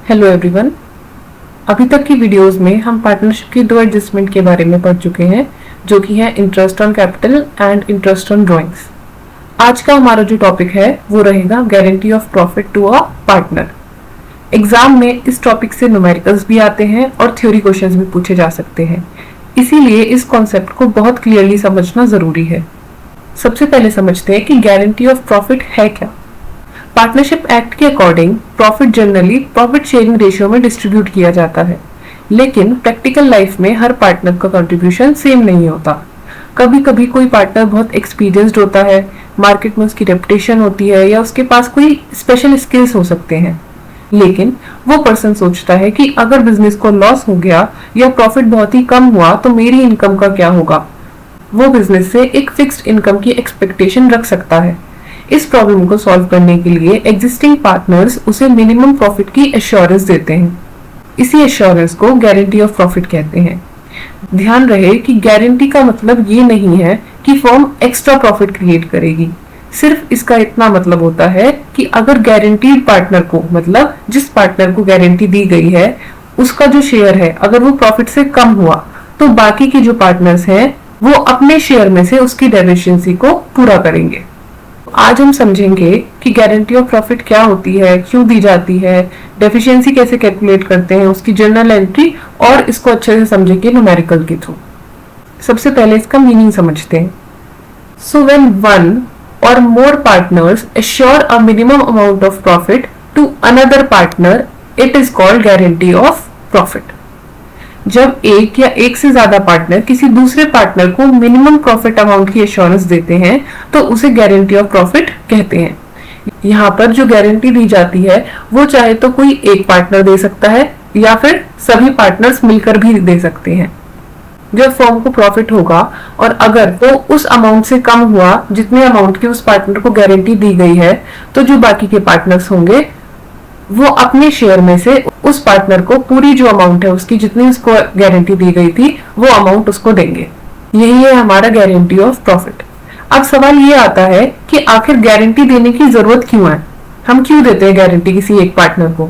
Hello everyone. अभी तक की वीडियोस में हम पार्टनरशिप की दो एडजस्टमेंट के बारे में पढ़ चुके हैं, जो कि है interest on capital and interest on drawings. आज का हमारा जो टॉपिक है वो रहेगा guarantee of profit to a partner. Exam में इस टॉपिक से न्यूमेरिकल्स भी आते हैं और थ्योरी क्वेश्चंस भी पूछे जा सकते हैं, इसीलिए इस कॉन्सेप्ट को बहुत क्लियरली समझना जरूरी है। सबसे पहले समझते हैं कि गारंटी ऑफ प्रॉफिट है क्या। पार्टनरशिप एक्ट के according profit generally profit sharing ratio में डिस्ट्रीब्यूट किया जाता है, लेकिन प्रैक्टिकल लाइफ में हर पार्टनर का कंट्रीब्यूशन सेम नहीं होता। कभी कभी कोई पार्टनर बहुत एक्सपीरियंस्ड होता है, मार्केट में उसकी रेपुटेशन होती है या उसके पास कोई स्पेशल स्किल्स हो सकते हैं, लेकिन वो पर्सन सोचता है कि अगर बिजनेस को लॉस हो गया या प्रॉफिट बहुत ही कम हुआ तो मेरी इनकम का क्या होगा। वो बिजनेस से एक फिक्स्ड इनकम की एक्सपेक्टेशन रख सकता है। इस प्रॉब्लम को सॉल्व करने के लिए एग्जिस्टिंग पार्टनर्स उसे मिनिमम प्रॉफिट की एश्योरेंस देते हैं। इसी एश्योरेंस को गारंटी ऑफ प्रॉफिट कहते हैं। ध्यान रहे कि गारंटी का मतलब ये नहीं है कि फर्म एक्स्ट्रा प्रॉफिट क्रिएट करेगी। सिर्फ इसका इतना मतलब होता है कि अगर गारंटीड पार्टनर को, मतलब जिस पार्टनर को गारंटी दी गई है, उसका जो शेयर है अगर वो प्रॉफिट से कम हुआ तो बाकी के जो पार्टनर्स हैं वो अपने शेयर में से उसकी डेफिशिएंसी को पूरा करेंगे। आज हम समझेंगे कि गारंटी ऑफ प्रॉफिट क्या होती है, क्यों दी जाती है, डेफिशिएंसी कैसे कैलकुलेट करते हैं, उसकी जर्नल एंट्री, और इसको अच्छे से समझेंगे न्यूमेरिकल के थ्रू। सबसे पहले इसका मीनिंग समझते हैं। सो when one or more partners assure a minimum amount of profit to another partner, it is called guarantee of profit. जब एक या एक से ज्यादा पार्टनर किसी दूसरे पार्टनर को मिनिमम प्रॉफिट अमाउंट की एश्योरेंस देते हैं तो उसे गारंटी ऑफ प्रॉफिट कहते हैं। यहाँ पर जो गारंटी दी जाती है वो चाहे तो कोई एक पार्टनर दे सकता है या फिर सभी पार्टनर्स मिलकर भी दे सकते हैं। जब फर्म को प्रॉफिट होगा और अगर वो उस अमाउंट से कम हुआ जितने अमाउंट की उस पार्टनर को गारंटी दी गई है, तो जो बाकी के पार्टनर्स होंगे वो अपने शेयर में से उस पार्टनर को पूरी जो अमाउंट है उसकी, जितनी उसको गारंटी दी गई थी, वो अमाउंट उसको देंगे। यही है हमारा गारंटी ऑफ प्रॉफिट। अब सवाल ये आता है कि आखिर गारंटी देने की जरूरत क्यों है, हम क्यों देते हैं गारंटी किसी एक पार्टनर को।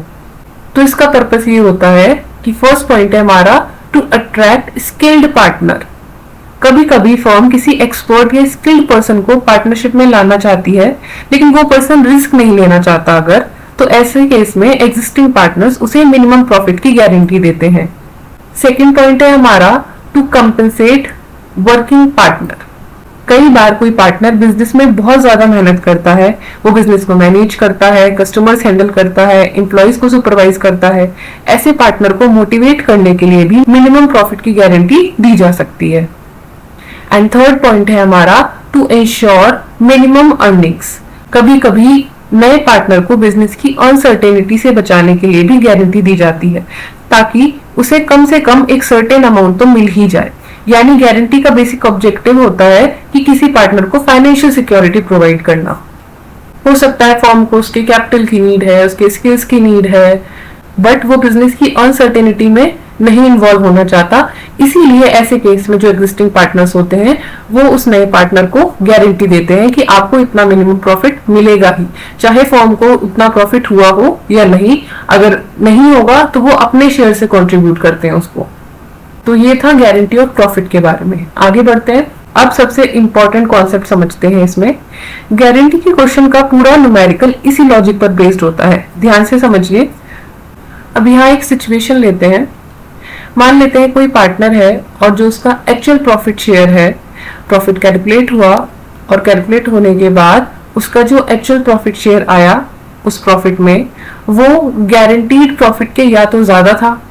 तो इसका पर्पस ये होता है कि फर्स्ट पॉइंट है हमारा टू अट्रैक्ट स्किल्ड पार्टनर। कभी कभी फर्म किसी एक्सपर्ट या स्किल्ड पर्सन को पार्टनरशिप में लाना चाहती है, लेकिन वो पर्सन रिस्क नहीं लेना चाहता अगर, तो ऐसे केस में एग्जिस्टिंग पार्टनर्स उसे मिनिमम प्रॉफिट की गारंटी देते हैं। सेकंड पॉइंट है हमारा टू कंपेंसेट वर्किंग पार्टनर। कई बार कोई पार्टनर बिजनेस में बहुत ज्यादा मेहनत करता है, वो बिजनेस को मैनेज करता है, कस्टमर्स हैंडल करता है, एम्प्लॉइज को सुपरवाइज करता है। ऐसे पार्टनर को मोटिवेट करने के लिए भी मिनिमम प्रॉफिट की गारंटी दी जा सकती है। एंड थर्ड पॉइंट है हमारा टू इंश्योर मिनिमम अर्निंग्स। कभी कभी नए पार्टनर को बिजनेस की अनसर्टेनिटी से बचाने के लिए भी गारंटी दी जाती है, ताकि उसे कम से कम एक सर्टेन अमाउंट तो मिल ही जाए। यानी गारंटी का बेसिक ऑब्जेक्टिव होता है कि किसी पार्टनर को फाइनेंशियल सिक्योरिटी प्रोवाइड करना। हो सकता है फर्म को उसके कैपिटल की नीड है, उसके स्किल्स की नीड है, बट वो बिजनेस की अनसर्टेनिटी में नहीं इन्वॉल्व होना चाहता। इसीलिए ऐसे केस में जो एग्जिस्टिंग पार्टनर्स होते हैं वो उस नए पार्टनर को गारंटी देते हैं कि आपको इतना मिनिमम प्रॉफिट मिलेगा ही, चाहे फर्म को उतना प्रॉफिट हुआ हो या नहीं। अगर नहीं होगा तो वो अपने शेयर से कंट्रीब्यूट करते हैं उसको। तो ये था गारंटी ऑफ प्रॉफिट के बारे में। आगे बढ़ते हैं। अब सबसे इंपॉर्टेंट कॉन्सेप्ट समझते हैं इसमें। गारंटी के क्वेश्चन का पूरा न्यूमेरिकल इसी लॉजिक पर बेस्ड होता है। ध्यान से समझिए। अब यहाँ एक सिचुएशन लेते हैं। मान लेते हैं कोई पार्टनर है और जो उसका एक्चुअल प्रॉफिट शेयर है, प्रॉफिट कैलकुलेट हुआ और कैलकुलेट होने के बाद उसका जो एक्चुअल प्रॉफिट शेयर आया उस प्रॉफिट में वो गारंटीड प्रॉफिट के या तो ज्यादा था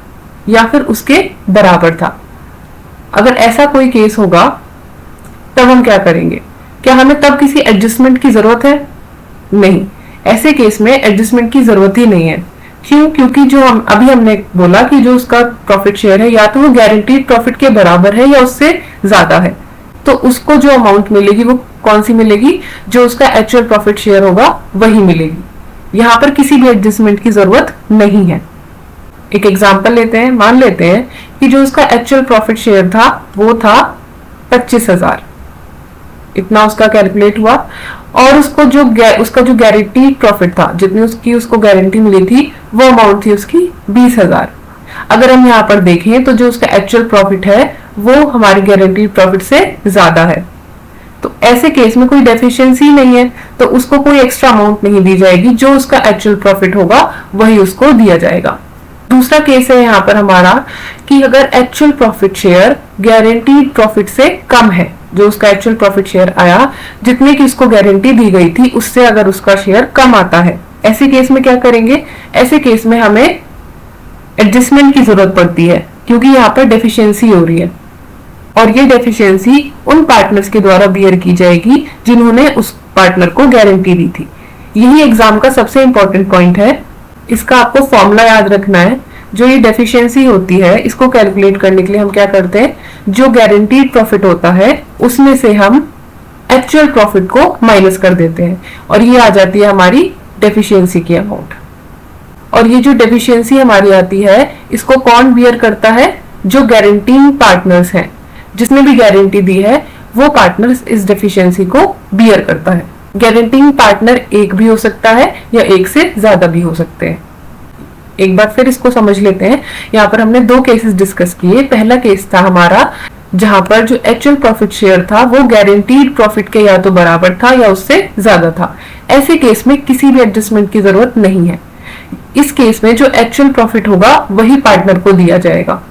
या फिर उसके बराबर था। अगर ऐसा कोई केस होगा तब हम क्या करेंगे? क्या हमें तब किसी एडजस्टमेंट की जरूरत है? नहीं, ऐसे केस में एडजस्टमेंट की जरूरत ही नहीं है। क्यों? क्योंकि जो हमने बोला कि जो उसका प्रॉफिट शेयर है या तो वो गारंटीड प्रॉफिट के बराबर है या उससे ज्यादा है, तो उसको जो अमाउंट मिलेगी वो कौन सी मिलेगी? जो उसका एक्चुअल प्रॉफिट शेयर होगा वही मिलेगी। यहाँ पर किसी भी एडजस्टमेंट की जरूरत नहीं है। एक एग्जांपल लेते हैं। मान लेते हैं कि जो उसका एक्चुअल प्रॉफिट शेयर था वो था 25,000, इतना उसका कैलकुलेट हुआ और उसका जो गारंटीड प्रॉफिट था, जितनी उसको गारंटी मिली थी, वो अमाउंट थी उसकी 20,000। अगर हम यहाँ पर देखें तो जो उसका एक्चुअल प्रॉफिट है वो हमारी गारंटीड प्रॉफिट से ज्यादा है। तो ऐसे केस में कोई डेफिशिएंसी नहीं है, तो उसको कोई एक्स्ट्रा अमाउंट नहीं दी जाएगी, जो उसका एक्चुअल प्रॉफिट होगा वही उसको दिया जाएगा। दूसरा केस है यहाँ पर हमारा कि अगर actual profit share guaranteed profit से कम है, जो उसका एक्चुअल प्रॉफिट शेयर आया जितने की उसको गारंटी दी गई थी उससे अगर उसका शेयर कम आता है, ऐसे केस में क्या करेंगे? ऐसे केस में हमें एडजस्टमेंट की जरूरत पड़ती है, क्योंकि यहाँ पर डेफिशिएंसी हो रही है और ये डेफिशिएंसी उन पार्टनर्स के द्वारा बियर की जाएगी जिन्होंने उस पार्टनर को गारंटी दी थी। यही एग्जाम का सबसे इंपॉर्टेंट पॉइंट है। इसका आपको फॉर्मूला याद रखना है। जो ये डेफिशिएंसी होती है, इसको कैलकुलेट करने के लिए हम क्या करते हैं, जो गारंटीड प्रॉफिट होता है उसमें से हम एक्चुअल प्रॉफिट को माइनस कर देते हैं और ये आ जाती है हमारी डेफिशिएंसी की अमाउंट। और ये जो डेफिशिएंसी हमारी आती है, इसको कौन बियर करता है? जो गारंटीइंग पार्टनर्स हैं, जिसने भी गारंटी दी है वो पार्टनर्स इस डेफिशिएंसी को बियर करता है। गारंटीइंग पार्टनर एक भी हो सकता है या एक से ज्यादा भी हो सकते हैं। एक बार फिर इसको समझ लेते हैं। यहाँ पर हमने दो केसेस डिस्कस किए। पहला केस था हमारा जहां पर जो एक्चुअल प्रॉफिट शेयर था वो गारंटीड प्रॉफिट के या तो बराबर था या उससे ज्यादा था। ऐसे केस में किसी भी एडजस्टमेंट की जरूरत नहीं है। इस केस में जो एक्चुअल प्रॉफिट होगा वही पार्टनर को दिया जाएगा।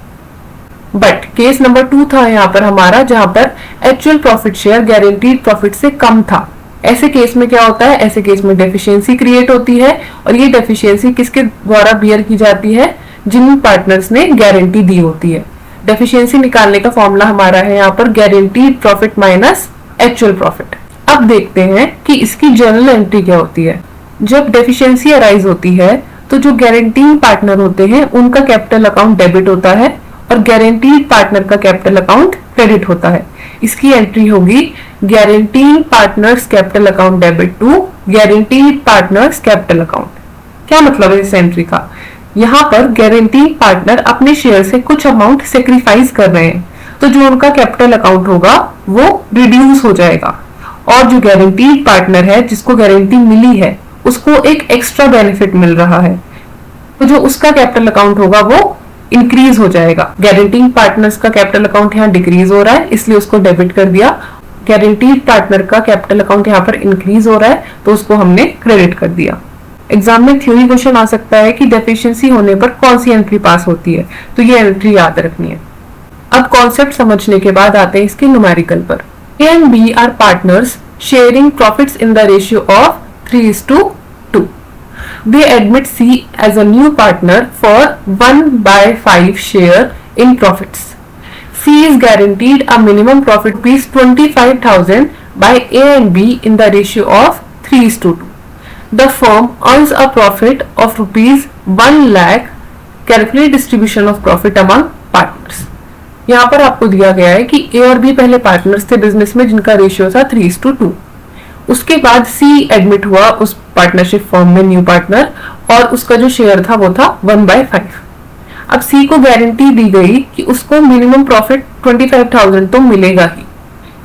बट केस नंबर 2 था यहाँ पर हमारा, जहां पर actual profit share guaranteed profit से कम था। ऐसे केस में क्या होता है? ऐसे केस में डेफिशिएंसी क्रिएट होती है और ये डेफिशिएंसी किसके द्वारा बियर की जाती है? जिन पार्टनर्स ने गारंटी दी होती है। डेफिशिएंसी निकालने का फॉर्मूला हमारा है यहाँ पर guaranteed profit minus actual profit. अब देखते हैं कि इसकी जर्नल एंट्री क्या होती है। जब डेफिशिएंसी अराइज होती है तो जो गारंटीइंग पार्टनर होते हैं उनका कैपिटल अकाउंट डेबिट होता है और गारंटीड पार्टनर का कैपिटल अकाउंट क्रेडिट होता है। इसकी एंट्री होगी guaranteeing partners capital account debit to guaranteed partners capital account. क्या मतलब है इस एंट्री का? यहाँ पर गारंटीइंग पार्टनर अपने शेयर से कुछ अमाउंट सेक्रीफाइस कर रहे हैं, तो जो उनका कैपिटल अकाउंट होगा वो रिड्यूस हो जाएगा और जो गारंटीड पार्टनर है जिसको गारंटी मिली है उसको एक एक्स्ट्रा बेनिफिट मिल रहा है, तो जो उसका कैपिटल अकाउंट होगा वो इंक्रीज हो जाएगा। गारंटीइंग पार्टनर्स का कैपिटल अकाउंट यहाँ डिक्रीज हो रहा है इसलिए उसको डेबिट कर दिया। गारंटीड पार्टनर का कैपिटल अकाउंट यहाँ पर इंक्रीज हो रहा है तो उसको हमने क्रेडिट कर दिया। एग्जाम में थ्योरी क्वेश्चन आ सकता है कि डेफिशिएंसी होने पर कौन सी एंट्री पास होती है, तो ये एंट्री याद रखनी है। अब कॉन्सेप्ट समझने के बाद आते हैं इसके न्यूमेरिकल पर। A and B are partners sharing profits in the ratio of 3:2. They admit C as a new partner for 1/5 share in profits. C is guaranteed a minimum profit rupees 25,000 by A and B in the ratio of 3:2. The firm earns a profit of rupees 1 lakh. Calculate distribution of profit among partners. यहाँ पर आपको दिया गया है कि A और B पहले partners थे बिजनेस में जिनका रेशियो था 3:2। उसके बाद C एडमिट हुआ उस पार्टनरशिप फॉर्म में न्यू पार्टनर और उसका जो शेयर था वो था 1/5। अब C को गारंटी दी गई कि उसको मिनिमम प्रॉफिट 25,000 तो मिलेगा ही,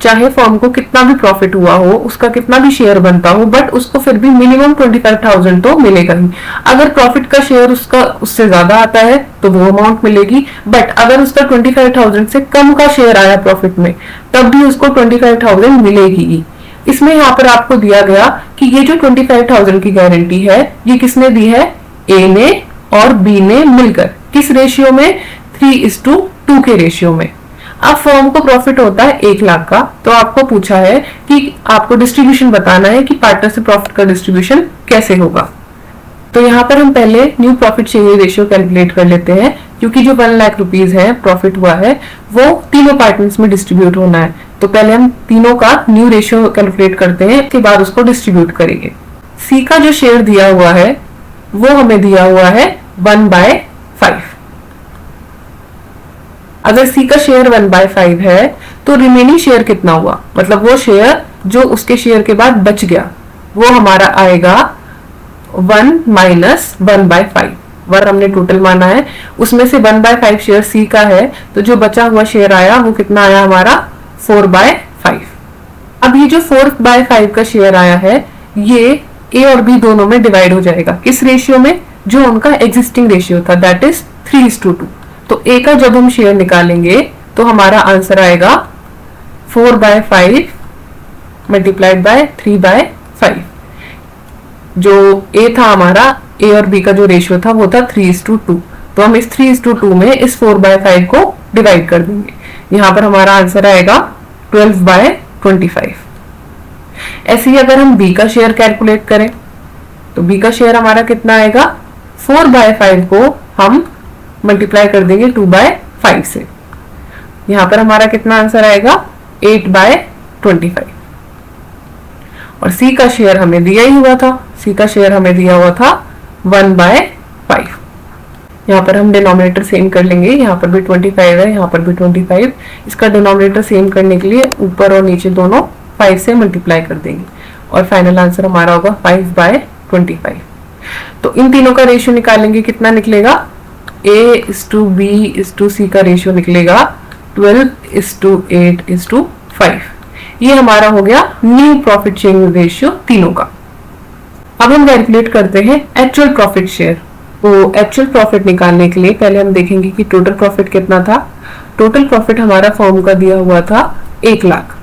चाहे फॉर्म को कितना भी प्रॉफिट हुआ हो, उसका कितना भी शेयर बनता हो, बट उसको फिर भी मिनिमम 25,000 तो मिलेगा ही। अगर प्रॉफिट का शेयर उसका उससे ज्यादा आता है तो वो अमाउंट मिलेगी, बट अगर उसका 25,000 से कम का शेयर आया प्रॉफिट में तब भी उसको 25,000 मिलेगी ही। इसमें यहाँ पर आपको दिया गया कि ये जो 25,000 की गारंटी है ये किसने दी है? ए ने और बी ने मिलकर। किस रेशियो में? 3:2 के रेशियो में। अब फर्म को प्रॉफिट होता है 1 लाख का, तो आपको पूछा है कि आपको डिस्ट्रीब्यूशन बताना है कि पार्टनर से प्रॉफिट का डिस्ट्रीब्यूशन कैसे होगा। तो यहाँ पर हम पहले new profit share ratio calculate कर लेते हैं, क्योंकि जो 1 लाख रुपीज है प्रॉफिट हुआ है वो तीनों पार्टनर्स में डिस्ट्रीब्यूट होना है। तो पहले हम तीनों का न्यू रेशियो कैलकुलेट करते हैं, उसके बाद उसको डिस्ट्रीब्यूट करेंगे। सी का जो शेयर दिया हुआ है वो हमें दिया हुआ है 1/5। अगर सी का शेयर 1/5 है तो रिमेनिंग शेयर कितना हुआ, मतलब वो शेयर जो उसके शेयर के बाद बच गया वो हमारा आएगा 1 माइनस 1/5। वर हमने टोटल माना है, उसमें से 1/5 शेयर सी का है, तो जो बचा हुआ शेयर आया वो कितना आया हमारा 4/5। अब ये जो 4/5 का शेयर आया है ये ए और बी दोनों में डिवाइड हो जाएगा। किस रेशियो में? जो उनका एग्जिस्टिंग रेशियो था, दैट इज 3:2। तो ए का जब हम शेयर निकालेंगे तो हमारा आंसर आएगा 4/5 मल्टीप्लाइड बाय 3/5। जो ए था हमारा, ए और बी का जो रेशियो था वो था 3:2। तो हम इस 3:2 में इस 4/5 को डिवाइड कर देंगे। यहाँ पर हमारा आंसर आएगा 12/25। ऐसे ही अगर हम बी का शेयर कैलकुलेट करें तो बी का शेयर हमारा कितना आएगा? 4/5 को हम मल्टीप्लाई कर देंगे 2/5 से। यहाँ पर हमारा कितना आंसर आएगा? 8/25। और सी का शेयर हमें दिया ही हुआ था, सी का शेयर हमें दिया हुआ था 1/5। यहाँ पर हम डिनोमिनेटर सेम कर लेंगे, यहाँ पर भी 25 है, यहाँ पर भी 25। इसका डिनोमिनेटर सेम करने के लिए ऊपर और नीचे दोनों 5 से मल्टीप्लाई कर देंगे और फाइनल आंसर हमारा होगा 5/25। तो इन तीनों का रेशियो निकालेंगे, कितना निकलेगा? A:B:C का रेशियो निकलेगा 12:8:5। ये हमारा हो गया न्यू प्रॉफिट शेयरिंग रेशियो तीनों का। अब हम कैलकुलेट करते हैं एक्चुअल प्रॉफिट शेयर। तो एक्चुअल प्रॉफिट निकालने के लिए पहले हम देखेंगे कि टोटल प्रॉफिट कितना था। टोटल प्रॉफिट हमारा फर्म का दिया हुआ था 1 लाख।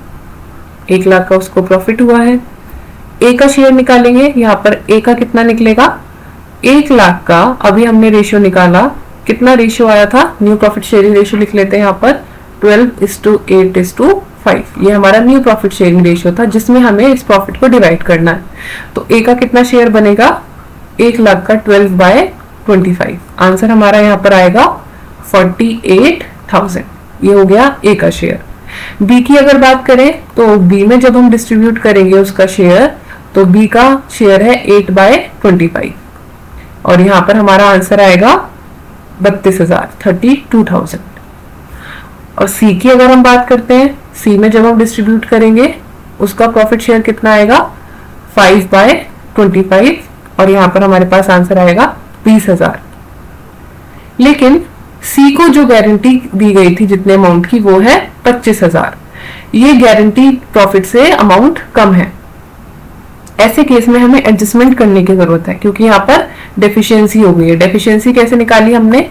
1 लाख का उसको प्रॉफिट हुआ है। ए का शेयर निकालेंगे, यहाँ पर ए का कितना निकलेगा? 1 लाख का अभी हमने रेशियो निकाला, कितना रेशियो आया था? न्यू प्रॉफिट शेयरिंग रेशियो लिख लेते हैं यहाँ पर 12:8:5। ये हमारा न्यू प्रॉफिट शेयरिंग रेशियो था जिसमें हमें इस प्रॉफिट को डिवाइड करना है। तो ए का कितना शेयर बनेगा? 1 लाख का 12/25। आंसर हमारा यहाँ पर आएगा 48,000। ये हो गया ए का शेयर। बी की अगर बात करें तो बी में जब हम डिस्ट्रीब्यूट करेंगे उसका शेयर, तो बी का शेयर है 8/25 और यहाँ पर हमारा आंसर आएगा 32,000, 32,000। और सी की अगर हम बात करते हैं, सी में जब हम डिस्ट्रीब्यूट करेंगे उसका प्रॉफिट शेयर कितना आएगा? 5/25 और यहाँ पर हमारे पास आंसर आएगा 20,000। लेकिन सी को जो गारंटी दी गई थी जितने अमाउंट की वो है 25,000। ये गारंटी प्रॉफिट से अमाउंट कम है। ऐसे केस में हमें एडजस्टमेंट करने की जरूरत है क्योंकि यहाँ पर डेफिशिएंसी हो गई है। डेफिशिएंसी कैसे निकाली हमने?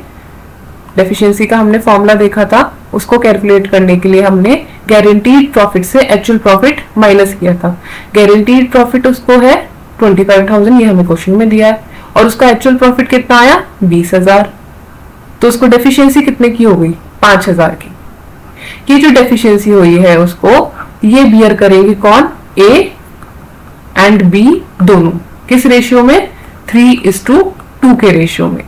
डेफिशिएंसी का हमने फॉर्मूला देखा था, उसको कैलकुलेट करने के लिए हमने गारंटीड प्रॉफिट से एक्चुअल प्रॉफिट माइनस किया था। गारंटीड प्रॉफिट उसको है 25,000, ये हमें क्वेश्चन में दिया है और उसका एक्चुअल प्रॉफिट कितना आया? 20,000। तो उसको डेफिशिएंसी कितने की हो गई? 5,000 की। ये जो डेफिशिएंसी हुई है उसको ये बियर करेंगे कौन? ए एंड बी दोनों। किस रेशियो में? 3:2 के रेशियो में।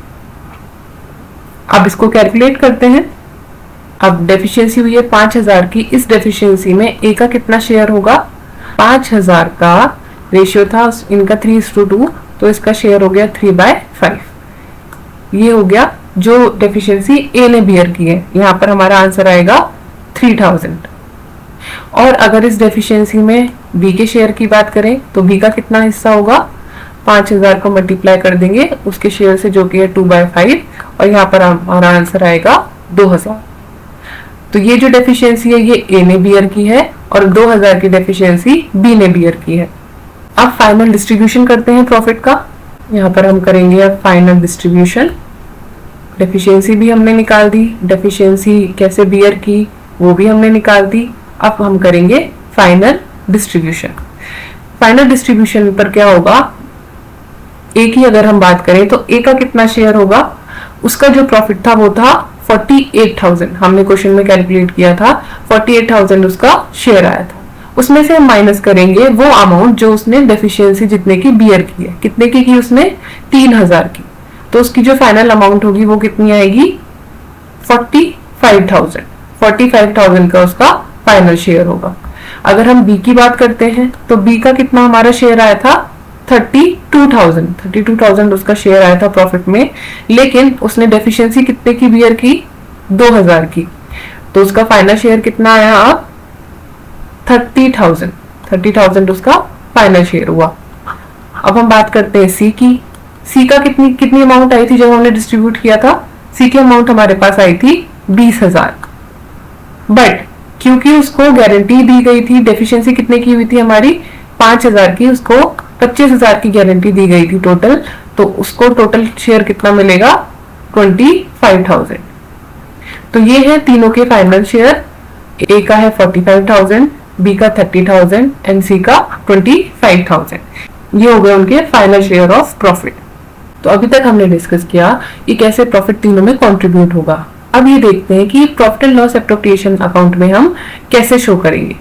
अब इसको कैलकुलेट करते हैं। अब डेफिशिएंसी हुई है 5,000 की। इस डेफिशिएंसी में ए का कितना शेयर होगा? 5,000 का रेशियो था इनका 3:2, तो इसका शेयर हो गया 3/5। ये हो गया जो डेफिशिएंसी ए ने बियर की है। यहाँ पर हमारा आंसर आएगा 3,000। और अगर इस डेफिशिएंसी में बी के शेयर की बात करें तो बी का कितना हिस्सा होगा? 5,000 को मल्टीप्लाई कर देंगे उसके शेयर से जो कि है 2/5 और यहाँ पर हमारा आंसर आएगा 2,000। तो ये जो डेफिशिएंसी है ये ए ने बियर की है और 2,000 की डेफिशिएंसी बी ने बियर की है। अब फाइनल डिस्ट्रीब्यूशन करते हैं प्रॉफिट का। यहाँ पर हम करेंगे अब फाइनल डिस्ट्रीब्यूशन। डेफिशिएंसी भी हमने निकाल दी, डेफिशिएंसी कैसे बियर की वो भी हमने निकाल दी। अब हम करेंगे फाइनल डिस्ट्रीब्यूशन। फाइनल डिस्ट्रीब्यूशन पर क्या होगा? ए की अगर हम बात करें तो ए का कितना शेयर होगा? उसका जो प्रॉफिट था वो था 48,000। हमने क्वेश्चन में कैलकुलेट किया था 48,000 उसका शेयर आया था। उसमें से हम माइनस करेंगे वो अमाउंट जो उसने डेफिशिएंसी जितने की बियर की है। कितने की उसने? 3,000 की। तो उसकी जो फाइनल अमाउंट होगी वो कितनी आएगी? 45,000। 45,000 का उसका फाइनल शेयर होगा। अगर हम बी की बात करते हैं तो बी का कितना हमारा शेयर आया था? 32,000। 32,000 उसका शेयर आया था प्रॉफिट में, लेकिन उसने डेफिशिएंसी कितने की बियर की? 2,000 की। तो उसका फाइनल शेयर कितना आया? अब 30,000। 30,000 उसका फाइनल शेयर हुआ। अब हम बात करते हैं सी की। सी का कितनी अमाउंट आई थी जब हमने डिस्ट्रीब्यूट किया था? सी की अमाउंट हमारे पास आई थी 20,000। बट क्योंकि उसको गारंटी दी गई थी, डेफिशिएंसी कितने की हुई थी हमारी 5,000 की, उसको 25,000 की गारंटी दी गई थी टोटल, तो उसको टोटल शेयर कितना मिलेगा 25,000। तो ये है तीनों के फाइनल शेयर, ए का है 45,000, बी का 30,000 एंड सी का 25,000। ये हो गए उनके फाइनल शेयर ऑफ प्रॉफिट। तो अभी तक हमने डिस्कस किया कि कैसे प्रॉफिट तीनों में कंट्रीब्यूट होगा। अब ये देखते हैं कि profit and loss appropriation account में हम कैसे शो करेंगे।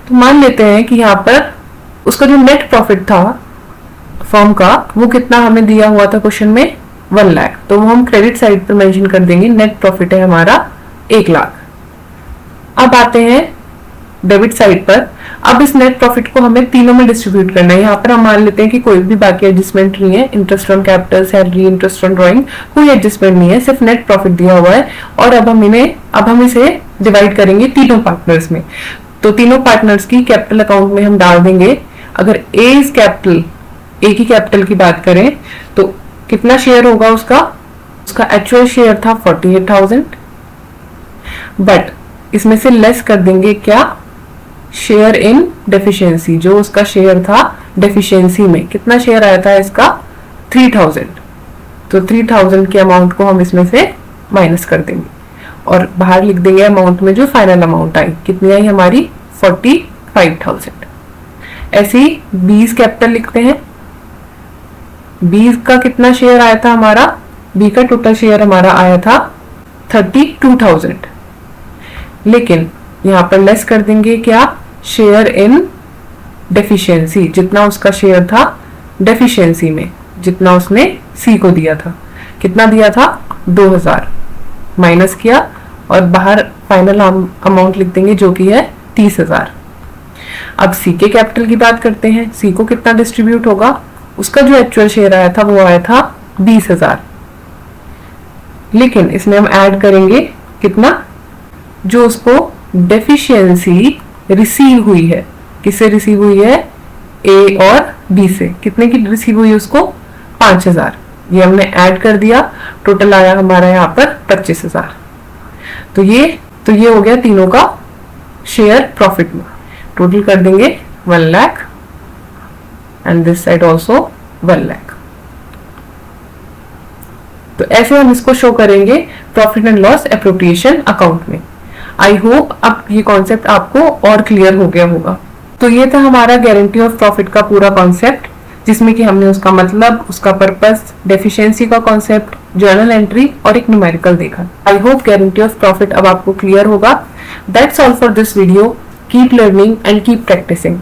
तो मान लेते हैं कि यहाँ पर उसका जो नेट प्रॉफिट था फर्म का, वो कितना हमें दिया हुआ था क्वेश्चन में 1 लाख, तो वो हम क्रेडिट साइड पर मेंशन कर देंगे, नेट प्रॉफिट है हमारा 1 लाख। अब आते हैं डेबिट साइड पर। अब इस नेट प्रॉफिट को हमें तीनों में डिस्ट्रीब्यूट करना है। यहाँ पर हम मान लेते हैं कि कोई भी बाकी एडजस्टमेंट नहीं है, interest on capital, salary, interest on drawing, कोई एडजस्टमेंट नहीं है, सिर्फ नेट प्रॉफिट दिया हुआ है। और अब हम इसे डिवाइड करेंगे तीनों पार्टनर्स में। तो तीनों पार्टनर्स की कैपिटल अकाउंट में हम डाल देंगे। अगर ए की कैपिटल की बात करें तो कितना शेयर होगा उसका एक्चुअल शेयर था 48,000, बट इसमें से लेस कर देंगे क्या, शेयर इन डेफिशिएंसी। जो उसका शेयर था डेफिशिएंसी में, कितना शेयर आया था इसका 3,000, तो 3,000 के अमाउंट को हम इसमें से माइनस कर देंगे और बाहर लिख देंगे अमाउंट में जो फाइनल अमाउंट आई, कितनी आई हमारी 45,000। ऐसे ही 20 कैपिटल लिखते हैं। 20 का कितना शेयर आया था हमारा, बी का टोटल शेयर हमारा आया था 32,000, लेकिन यहाँ पर लेस कर देंगे क्या, शेयर इन डेफिशिएंसी। जितना उसका शेयर था डेफिशिएंसी में, जितना उसने सी को दिया था, कितना दिया था 2,000, माइनस किया और बाहर फाइनल अमाउंट लिख देंगे जो कि है 30,000। अब सी के कैपिटल की बात करते हैं। सी को कितना डिस्ट्रीब्यूट होगा, उसका जो एक्चुअल शेयर आया था वो आया था 20,000, लेकिन इसमें हम ऐड करेंगे कितना, जो उसको डेफिशिएंसी रिसीव हुई है। किससे रिसीव हुई है, ए और बी से। कितने की रिसीव हुई उसको 5,000, ये हमने ऐड कर दिया, टोटल आया हमारा यहाँ पर 25,000। तो ये हो गया तीनों का शेयर प्रॉफिट में। टोटल कर देंगे 1 lakh and this side also 1 lakh. तो ऐसे हम इसको शो करेंगे profit and loss appropriation account में। आई होप अब ये कॉन्सेप्ट आपको और क्लियर हो गया होगा। तो ये था हमारा गारंटी ऑफ प्रॉफिट का पूरा कॉन्सेप्ट, जिसमें कि हमने उसका मतलब, उसका पर्पस, डेफिशिएंसी का कॉन्सेप्ट, जर्नल एंट्री और एक न्यूमेरिकल देखा। I hope guarantee of profit अब आपको क्लियर होगा। That's all for this video. Keep learning and keep practising.